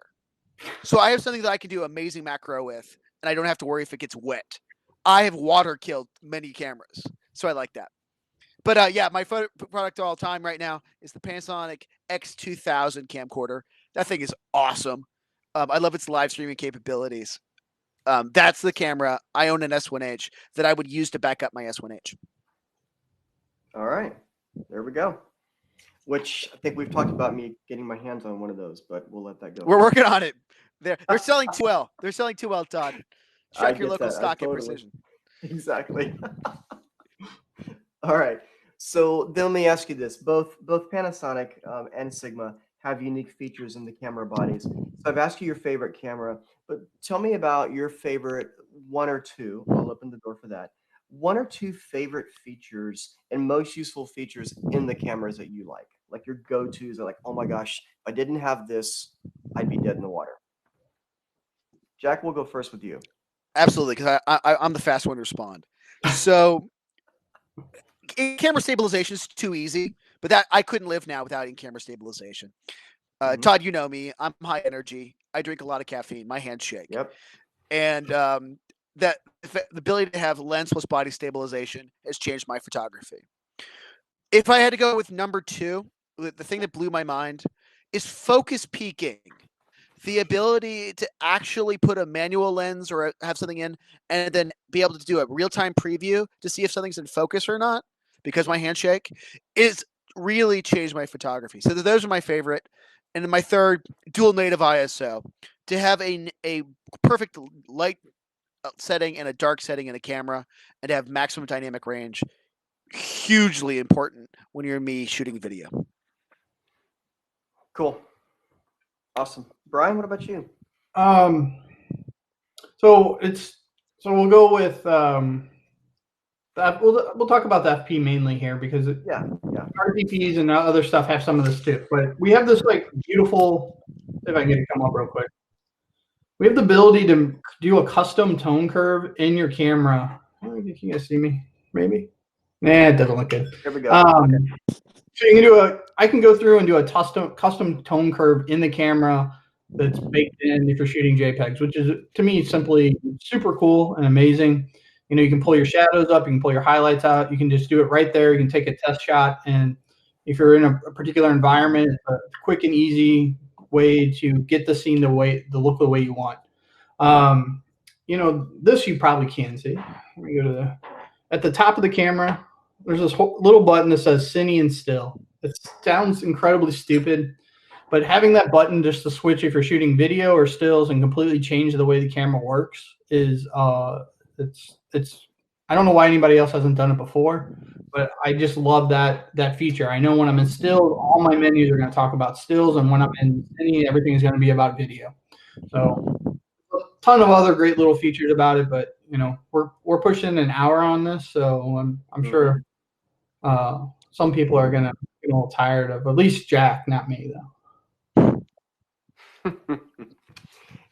So I have something that I can do amazing macro with, and I don't have to worry if it gets wet. I have water killed many cameras, so I like that. But yeah, my photo product of all time right now is the Panasonic X2000 camcorder. That thing is awesome. I love its live streaming capabilities. That's the camera. I own an S1H that I would use to back up my S1H. All right, there we go. Which I think we've talked about me getting my hands on one of those, but we'll let that go. We're working on it. They're selling too well. They're selling too well, Todd. Check your local stock at Precision. Exactly. All right. So then let me ask you this: both Panasonic and Sigma have unique features in the camera bodies. So I've asked you your favorite camera, but tell me about your favorite 1 or 2. I'll open the door for that. 1 or 2 favorite features and most useful features in the cameras that you like your go-tos are like, oh my gosh, if I didn't have this, I'd be dead in the water. Jack, we'll go first with you. Absolutely, because I'm the fast one to respond. So in-camera stabilization is too easy, but that I couldn't live now without in-camera stabilization. Todd, you know me. I'm high energy. I drink a lot of caffeine. My hands shake. Yep. And that the ability to have lens plus body stabilization has changed my photography. If I had to go with number 2, the thing that blew my mind is focus peaking. The ability to actually put a manual lens or have something in and then be able to do a real-time preview to see if something's in focus or not because my hand shake is really changed my photography. So those are my favorite. And then my third, dual native ISO. To have a perfect light setting and a dark setting in a camera and to have maximum dynamic range, hugely important when you're me shooting video. Cool. Awesome. Brian, what about you? So we'll go with we'll talk about the FP mainly here because RDPs and other stuff have some of this too. But we have this like beautiful. If I can get it come up real quick, we have the ability to do a custom tone curve in your camera. Can you guys see me? Maybe. Nah, it doesn't look good. There we go. So you can I can go through and do a custom tone curve in the camera that's baked in if you're shooting JPEGs, which is to me simply super cool and amazing. You know, you can pull your shadows up, you can pull your highlights out, you can just do it right there. You can take a test shot, and if you're in a particular environment, it's a quick and easy way to get the scene the look the way you want. You know, this you probably can see. Let me go to at the top of the camera. There's this little button that says Cine and Still. It sounds incredibly stupid, But having that button just to switch if you're shooting video or stills and completely change the way the camera works is it's I don't know why anybody else hasn't done it before, but I just love that feature. I know when I'm in stills, all my menus are going to talk about stills, and when I'm in cine, everything is going to be about video. So a ton of other great little features about it, but you know we're pushing an hour on this, so I'm sure some people are going to get a little tired of at least Jack, not me though.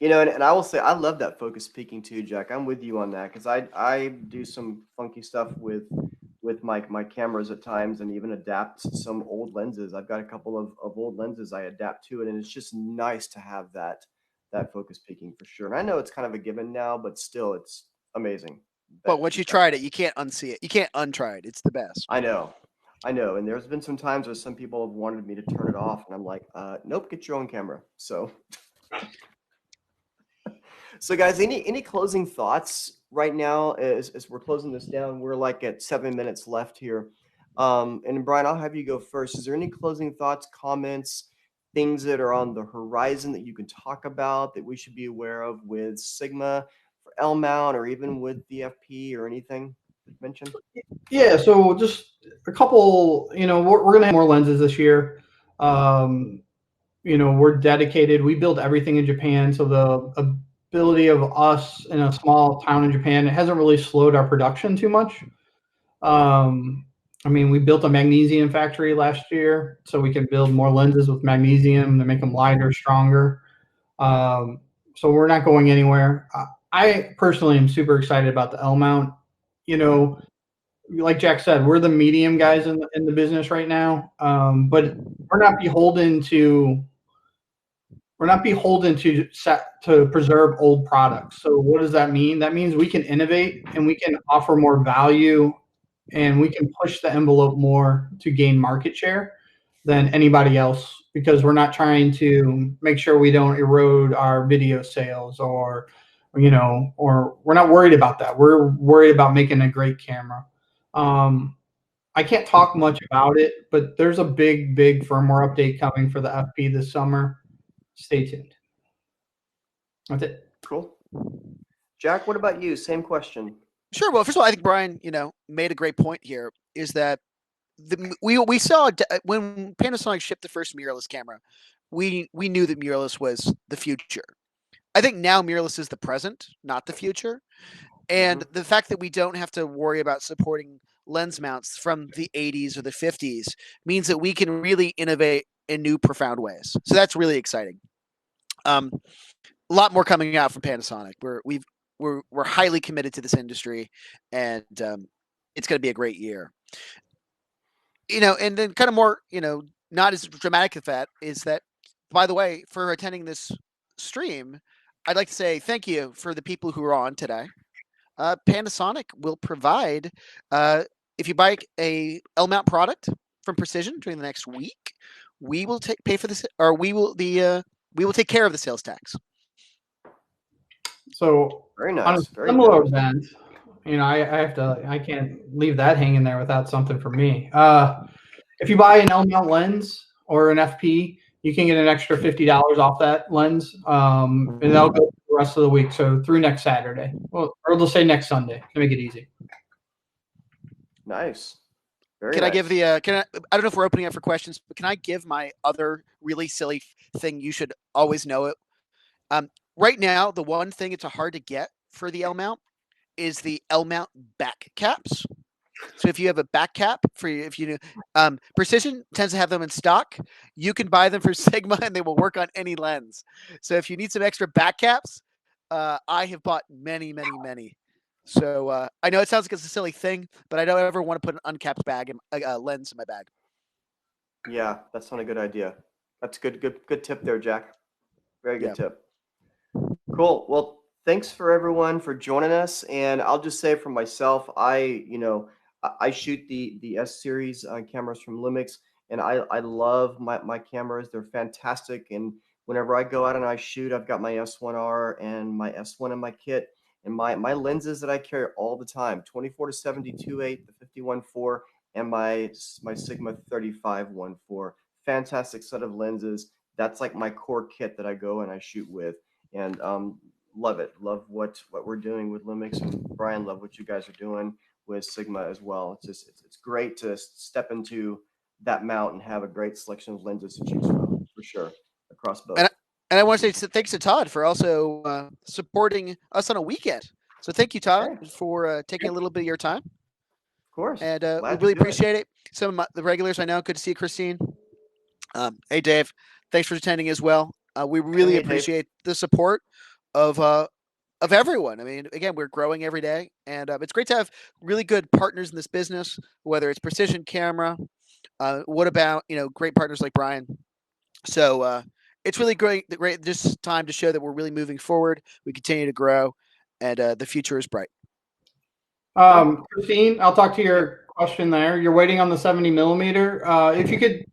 You know, and I will say I love that focus peaking too, Jack. I'm with you on that because I do some funky stuff with my cameras at times and even adapt some old lenses. I've got a couple of old lenses I adapt to it, and it's just nice to have that focus peaking for sure. And I know it's kind of a given now, but still, it's amazing. But once you tried it, you can't unsee it. You can't untry it. It's the best. I know. And there's been some times where some people have wanted me to turn it off, and I'm like, nope, get your own camera. So guys, any closing thoughts right now as we're closing this down? We're like at 7 minutes left here. And Brian, I'll have you go first. Is there any closing thoughts, comments, things that are on the horizon that you can talk about that we should be aware of with Sigma, for L mount, or even with the FP or anything mentioned? Yeah, so just a couple, you know, we're going to have more lenses this year. You know, we're dedicated. We build everything in Japan. So the ability of us in a small town in Japan, it hasn't really slowed our production too much. I mean, we built a magnesium factory last year, so we can build more lenses with magnesium to make them lighter, stronger. So we're not going anywhere. I personally am super excited about the L mount. You know, like Jack said, we're the medium guys in the business right now, but we're not beholden to preserve old products. So what does that mean? That means we can innovate and we can offer more value and we can push the envelope more to gain market share than anybody else because we're not trying to make sure we don't erode our video sales or we're not worried about that. We're worried about making a great camera. I can't talk much about it, but there's a big firmware update coming for the FP this summer. Stay tuned. That's it. Cool. Jack, what about you? Same question. Sure. Well, first of all, I think Brian, made a great point here. Is that we saw when Panasonic shipped the first mirrorless camera, we knew that mirrorless was the future. I think now mirrorless is the present, not the future. And the fact that we don't have to worry about supporting lens mounts from the 80s or the 50s means that we can really innovate in new, profound ways. So that's really exciting. A lot more coming out from Panasonic. We're highly committed to this industry, and it's going to be a great year. And then kind of more, not as dramatic as that is that, by the way, for attending this stream, I'd like to say thank you for the people who are on today. Panasonic will provide, if you buy a L mount product from Precision during the next week, we will pay for this, or we will take care of the sales tax. So very nice. On a similar event, I can't leave that hanging there without something for me. If you buy an L mount lens or an FP, you can get an extra $50 off that lens, and that'll go the rest of the week. So through next Saturday, or they'll say next Sunday to make it easy. Nice. I give the? I don't know if we're opening up for questions, but can I give my other really silly thing you should always know it? Right now, the one thing it's hard to get for the L mount is the L mount back caps. So if you have a back cap Precision tends to have them in stock. You can buy them for Sigma and they will work on any lens. So if you need some extra back caps, I have bought many. So I know it sounds like it's a silly thing, but I don't ever want to put an uncapped lens in my bag. Yeah, that's not a good idea. That's good tip there, Jack. Very good tip. Cool. Well, thanks for everyone for joining us. And I'll just say for myself, I shoot the S series cameras from Lumix, and I love my cameras. They're fantastic. And whenever I go out and I shoot, I've got my S1R and my S1 in my kit, and my lenses that I carry all the time: 24-70 2.8, the 51.4, and my Sigma 35 1.4. Fantastic set of lenses. that's like my core kit that I go and I shoot with, and love it. Love what we're doing with Lumix, and Brian, love what you guys are doing with Sigma as well. It's just it's great to step into that mount and have a great selection of lenses to choose from for sure across both. And I want to say thanks to Todd for also supporting us on a weekend. So thank you, Todd, for taking a little bit of your time. Of course. And we really appreciate it. Some of the regulars I know. Good to see you, Christine. Hey, Dave. Thanks for attending as well. We really appreciate the support of everyone. I mean, again, we're growing every day, and it's great to have really good partners in this business, whether it's Precision Camera. What about, great partners like Brian? So it's really great this time to show that we're really moving forward. We continue to grow, and the future is bright. Christine, I'll talk to your question there. You're waiting on the 70 millimeter. If you could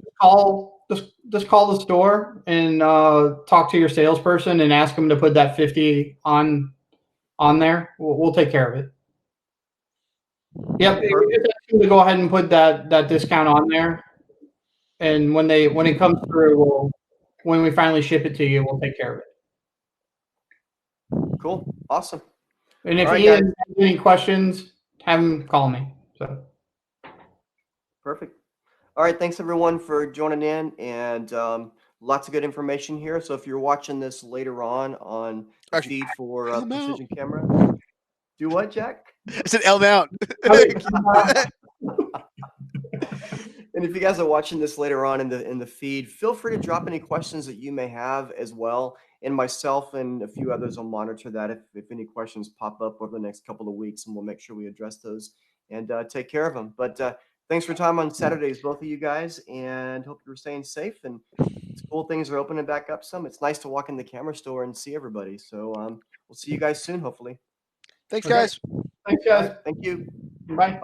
just call the store and talk to your salesperson and ask them to put that 50 on there. We'll take care of it. Yep, just ask them to go ahead and put that discount on there. And when it comes through, when we finally ship it to you, we'll take care of it. Cool, awesome. And if Ian has any questions, have him call me. So perfect. All right, thanks everyone for joining in, and lots of good information here. So if you're watching this later on the feed for Precision Camera, do what, Jack? I said L mount. And if you guys are watching this later on in the feed, feel free to drop any questions that you may have as well. And myself and a few others will monitor that if any questions pop up over the next couple of weeks, and we'll make sure we address those and take care of them. But thanks for your time on Saturdays, both of you guys, and hope you're staying safe. And it's cool, things are opening back up some. It's nice to walk in the camera store and see everybody. So we'll see you guys soon, hopefully. Thanks, guys. Thanks, guys. Thank you. Bye.